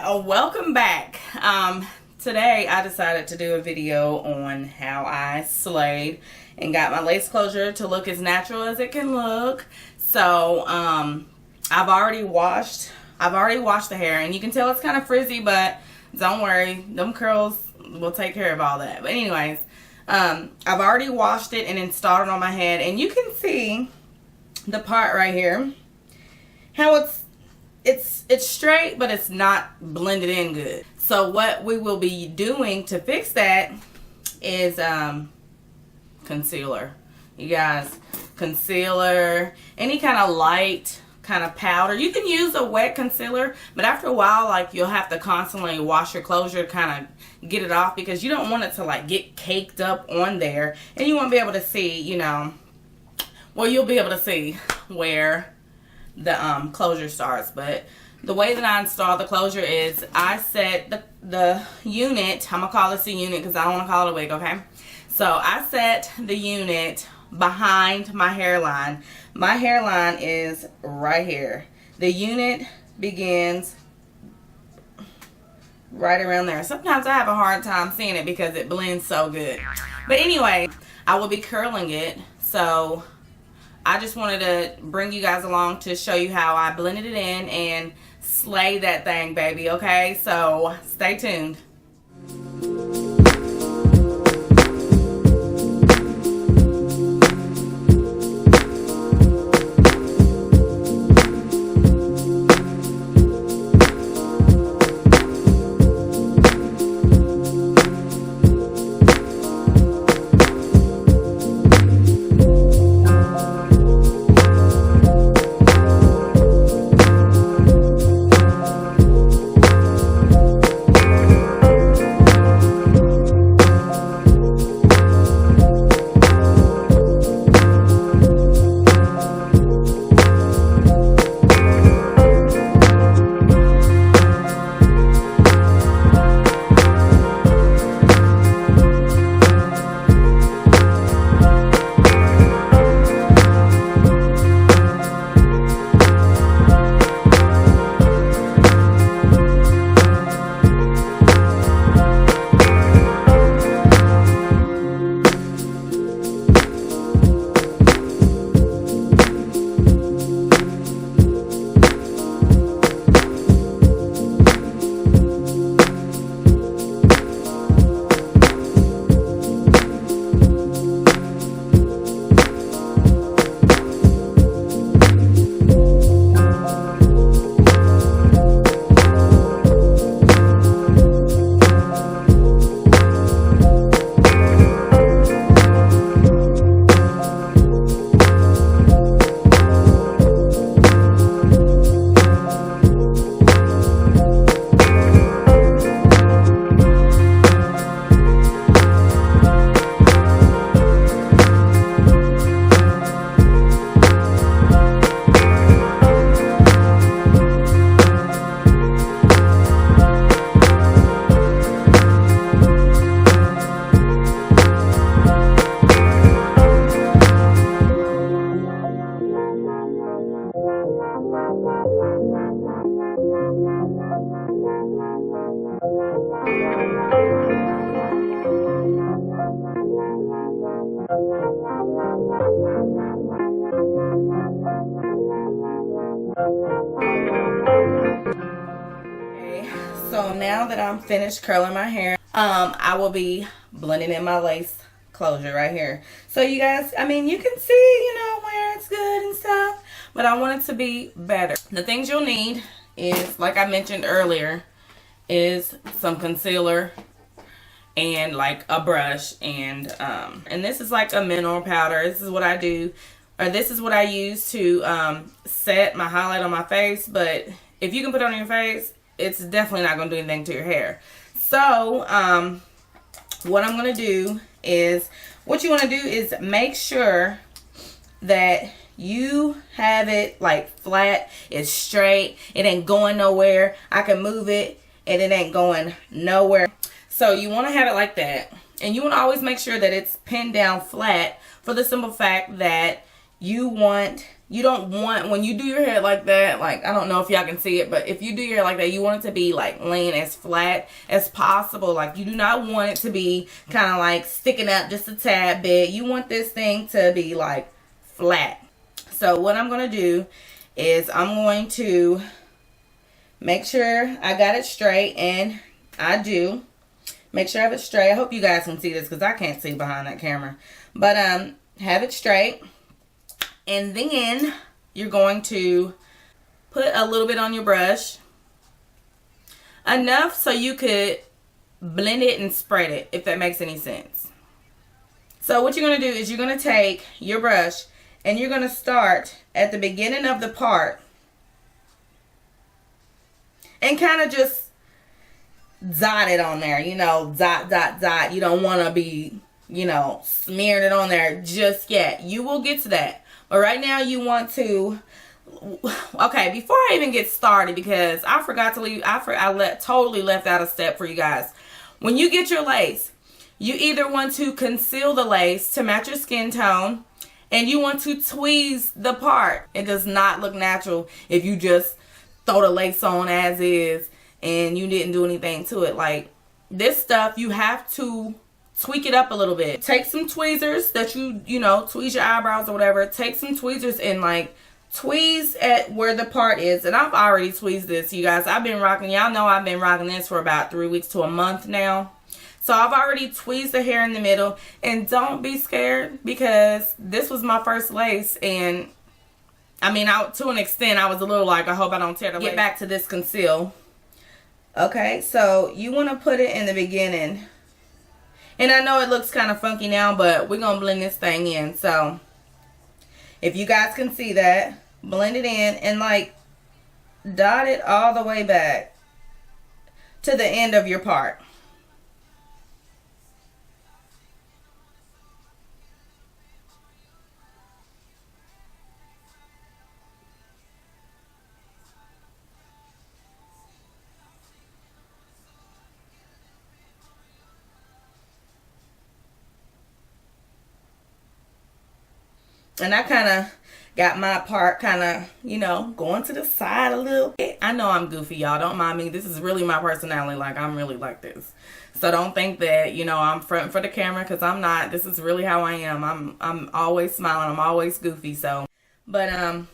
Welcome back. Today I decided to do a video on how I slayed and got my lace closure to look as natural as it can look. So I've already washed the hair, and you can tell it's kind of frizzy, but don't worry, them curls will take care of all that. But anyways, I've already washed it and installed it on my head, and you can see the part right here, how it's straight, but it's not blended in good. So what we will be doing to fix that is concealer. You guys, concealer, any kind of light kind of powder. You can use a wet concealer, but after a while, like, you'll have to constantly wash your closure to kind of get it off, because you don't want it to like get caked up on there, and you won't be able to see, you know, well, you'll be able to see where the closure starts. But the way that I install the closure is I set the unit, I'm gonna call this a unit because I don't want to call it a wig, okay? So I set the unit behind my hairline. My hairline is right here. The unit begins right around there. Sometimes I have a hard time seeing it because it blends so good. But anyway, I will be curling it. So I just wanted to bring you guys along to show you how I blended it in and slay that thing, baby, okay? So stay tuned. So now that I'm finished curling my hair, I will be blending in my lace closure right here. So you guys, I mean, you can see, you know, where it's good and stuff, but I want it to be better. The things you'll need is, like I mentioned earlier, is some concealer and like a brush, and this is like a mineral powder. This is what I do, or this is what I use to set my highlight on my face, but if you can put it on your face, it's definitely not going to do anything to your hair. So what I'm going to do is, what you want to do is make sure that you have it like flat, it's straight, it ain't going nowhere. I can move it and it ain't going nowhere. So you want to have it like that, and you want to always make sure that it's pinned down flat, for the simple fact that you want You don't want, when you do your hair like that, like, I don't know if y'all can see it, but if you do your hair like that, you want it to be like laying as flat as possible. Like, you do not want it to be kind of like sticking up just a tad bit. You want this thing to be like flat. So what I'm going to do is I'm going to make sure I got it straight, and I do. Make sure I have it straight. I hope you guys can see this because I can't see behind that camera. But have it straight. And then you're going to put a little bit on your brush. Enough so you could blend it and spread it, if that makes any sense. So what you're going to do is you're going to take your brush and you're going to start at the beginning of the part and kind of just dot it on there. You know, dot, dot, dot. You don't want to be, you know, smearing it on there just yet. You will get to that. But right now you want to, okay, before I even get started, because I forgot to leave, totally left out a step for you guys. When you get your lace, you either want to conceal the lace to match your skin tone, and you want to tweeze the part. It does not look natural if you just throw the lace on as is and you didn't do anything to it. Like, this stuff, you have to tweak it up a little bit. Take some tweezers that you know, tweeze your eyebrows or whatever. Take some tweezers and like tweeze at where the part is. And I've already tweezed this, you guys. I've been rocking, y'all know I've been rocking this for about 3 weeks to a month now. So I've already tweezed the hair in the middle. And don't be scared, because this was my first lace. And I mean, to an extent, I was a little like, I hope I don't tear the lace. Get back to this conceal. Okay, so you want to put it in the beginning. And I know it looks kind of funky now, but we're going to blend this thing in. So, if you guys can see that, blend it in and like dot it all the way back to the end of your part. And I kind of got my part kind of, you know, going to the side a little bit. I know I'm goofy, y'all. Don't mind me. This is really my personality. Like, I'm really like this. So don't think that, you know, I'm fronting for the camera, because I'm not. This is really how I am. I'm always smiling. I'm always goofy. So, but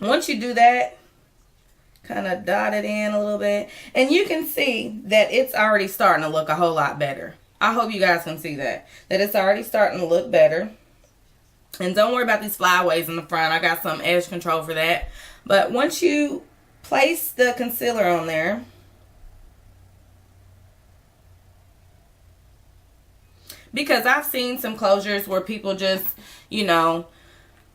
once you do that, kind of dot it in a little bit. And you can see that it's already starting to look a whole lot better. I hope you guys can see that it's already starting to look better. And don't worry about these flyaways in the front. I got some edge control for that. But once you place the concealer on there, because I've seen some closures where people just, you know,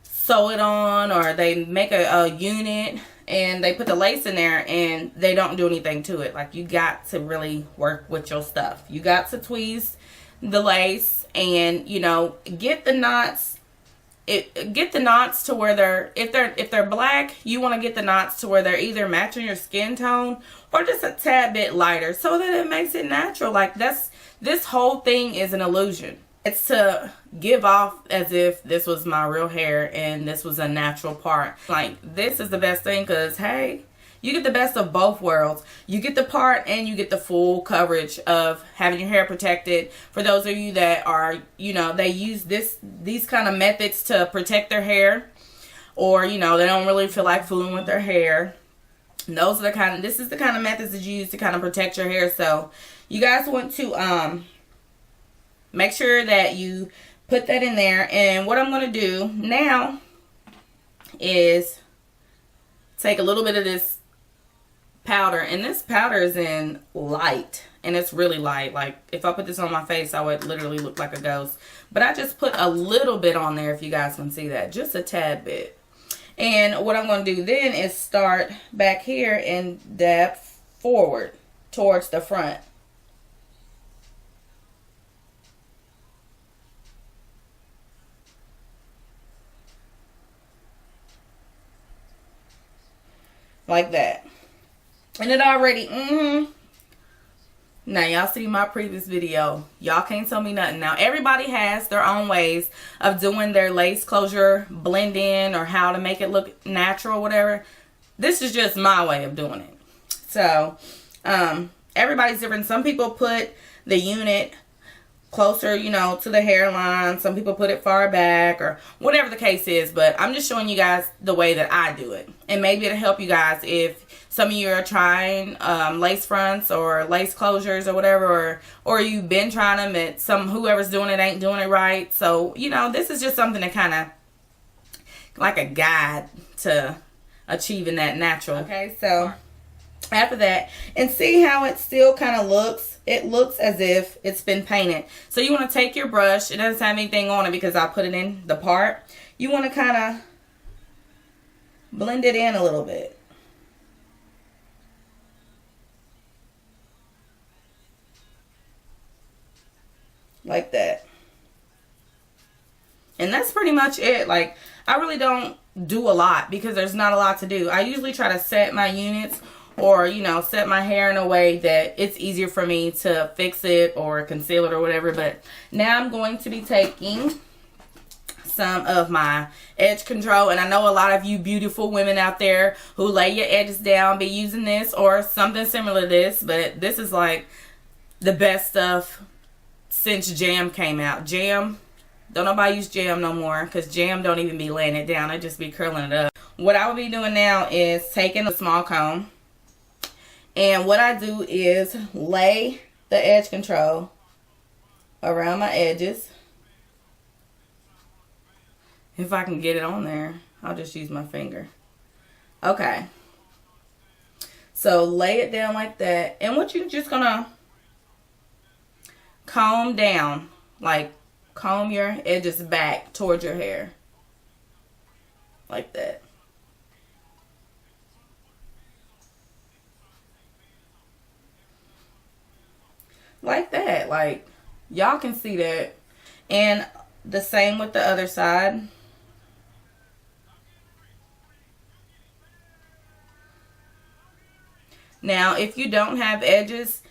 sew it on, or they make a unit and they put the lace in there and they don't do anything to it. Like, you got to really work with your stuff. You got to tweeze the lace and, you know, get the knots. Get the knots to where they're, if they're black, you want to get the knots to where they're either matching your skin tone or just a tad bit lighter, so that it makes it natural. Like, this whole thing is an illusion. It's to give off as if this was my real hair and this was a natural part. Like, this is the best thing, because hey, you get the best of both worlds. You get the part and you get the full coverage of having your hair protected. For those of you that are, you know, they use these kind of methods to protect their hair, or, you know, they don't really feel like fooling with their hair. Those are this is the kind of methods that you use to kind of protect your hair. So you guys want to make sure that you put that in there. And what I'm going to do now is take a little bit of this powder, and this powder is in light, and it's really light. Like, if I put this on my face, I would literally look like a ghost. But I just put a little bit on there, if you guys can see that, just a tad bit. And what I'm going to do then is start back here and dab forward towards the front. Like that. And it already, Now, y'all see my previous video. Y'all can't tell me nothing. Now, everybody has their own ways of doing their lace closure blend in or how to make it look natural, whatever. This is just my way of doing it. So, everybody's different. Some people put the unit closer, you know, to the hairline. Some people put it far back or whatever the case is. But I'm just showing you guys the way that I do it. And maybe it'll help you guys if some of you are trying lace fronts or lace closures or whatever. Or you've been trying them and whoever's doing it ain't doing it right. So, you know, this is just something to kind of like a guide to achieving that natural. Okay, so after that, and see how it still kind of looks. It looks as if it's been painted. So you want to take your brush. It doesn't have anything on it because I put it in the part. You want to kind of blend it in a little bit. Like that. And that's pretty much it. Like, I really don't do a lot because there's not a lot to do. I usually try to set my units or, you know, set my hair in a way that it's easier for me to fix it or conceal it or whatever. But now I'm going to be taking some of my edge control. And I know a lot of you beautiful women out there who lay your edges down be using this or something similar to this. But this is like the best stuff since Jam came out. Jam, don't nobody use Jam no more because Jam don't even be laying it down. It just be curling it up. What I will be doing now is taking a small comb. And what I do is lay the edge control around my edges. If I can get it on there, I'll just use my finger. Okay. So lay it down like that. And what you're just going to comb down. Like comb your edges back towards your hair. Like that. Like that. Like, y'all can see that. And the same with the other side. Now, if you don't have edges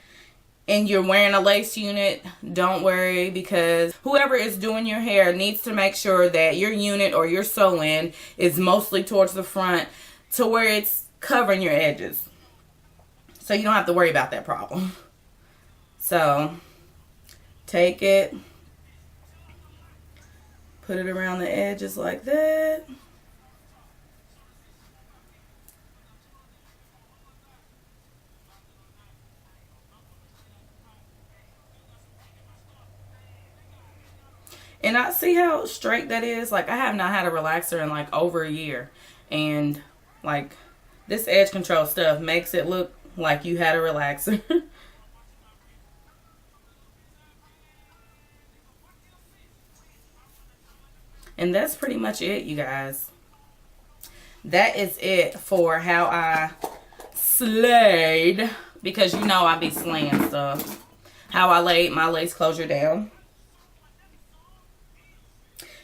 and you're wearing a lace unit, don't worry, because whoever is doing your hair needs to make sure that your unit or your sew-in is mostly towards the front to where it's covering your edges. So you don't have to worry about that problem. So, take it, put it around the edges like that. And I see how straight that is. Like, I have not had a relaxer in like over a year. And like, this edge control stuff makes it look like you had a relaxer. And that's pretty much it, you guys. That is it for how I slayed, because you know I be slaying stuff. How I laid my lace closure down.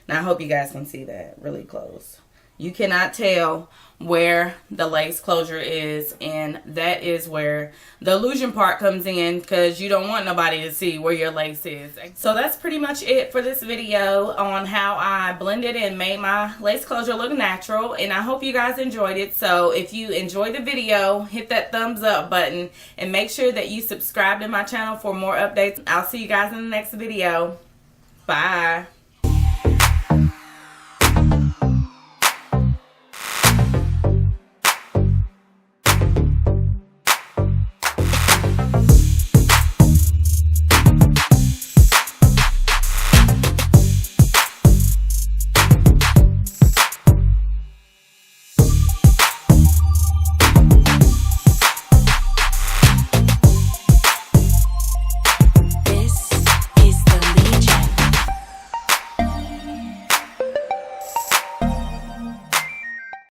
Now I hope you guys can see that really close. You cannot tell where the lace closure is, and that is where the illusion part comes in, because you don't want nobody to see where your lace is. So that's pretty much it for this video on how I blended and made my lace closure look natural, and I hope you guys enjoyed it. So if you enjoyed the video, hit that thumbs up button and make sure that you subscribe to my channel for more updates. I'll see you guys in the next video. Bye.